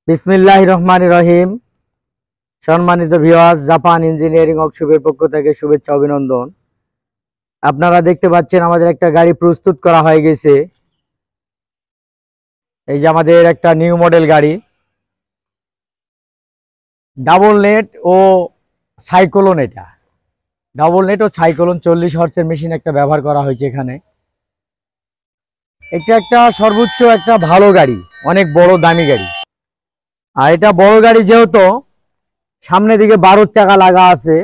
বিসমিল্লাহির রহমানির রহিম। সম্মানিত ভিউয়ার্স, জাপান ইঞ্জিনিয়ারিং ওয়ার্কশপের পক্ষ থেকে শুভেচ্ছা অভিনন্দন। আপনারা দেখতে পাচ্ছেন আমাদের একটা গাড়ি প্রস্তুত করা হয়ে গেছে। এই যে আমাদের একটা নিউ মডেল গাড়ি, ডাবল নেট ও সাইক্লোন। এটা ডাবল নেট ও সাইক্লোন 40 হর্সের মেশিন একটা ব্যবহার করা হয়েছে এখানে। এটা একটা সর্বোচ্চ একটা ভালো গাড়ি, অনেক বড় দামি গাড়ি। আর এটা বড় গাড়ি যেহেতু সামনে দিকে 12 চাকা লাগা আছে,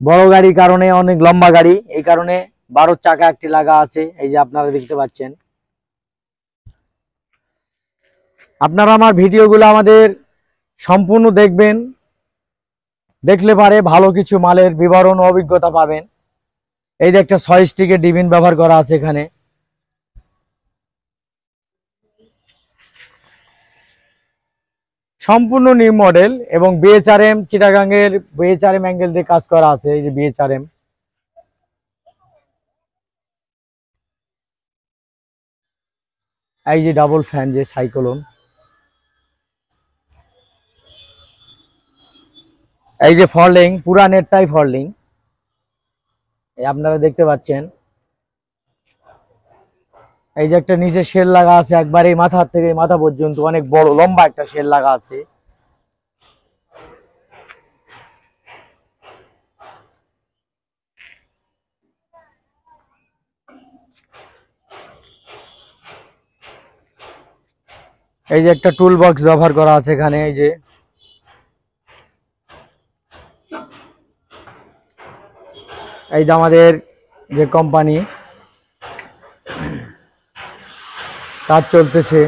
বড় গাড়ির কারণে অনেক লম্বা গাড়ি, এই কারণে 12 চাকা একটি লাগা আছে। এই যে আপনারা দেখতে পাচ্ছেন। আপনারা আমার ভিডিওগুলো আমাদের সম্পূর্ণ দেখবেন, দেখলে পারে ভালো কিছু মালের বিবরণ ও অভিজ্ঞতা পাবেন। এই যে একটা 6 স্টিকের ডিবিন ব্যবহার করা আছে এখানে। সম্পূর্ণ নিউ মডেল এবং বিএচআরএম চিটাগাঙ্গের বিএচআরএম অ্যাঙ্গেল দিয়ে কাজ করা আছে। এই যে বিএচআরএম, এই যে ডাবল ফ্যান যে সাইক্লোন, এই যে ফরলিং, পুরা নেটটাই ফরলিং, এই আপনারা দেখতে পাচ্ছেন। এই যে একটা নিচে শেল লাগা আছে, একবার এই মাথা থেকে মাথা পর্যন্ত অনেক বড় লম্বা একটা শেল লাগা আছে। এই যে একটা টুল বক্স ব্যবহার করা আছে এখানে। এই যে আমাদের যে কোম্পানি কাজ চলতেছে।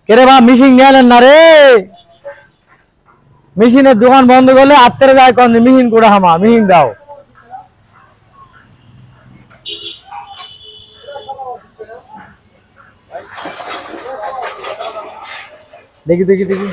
কেরে বা মেশিন গেলেন না রে, মেশিনের দোকান বন্ধ করলে আত্মারে যায় কন মেশিন করে হামা মেশিন দাও। দেখি দেখি দেখি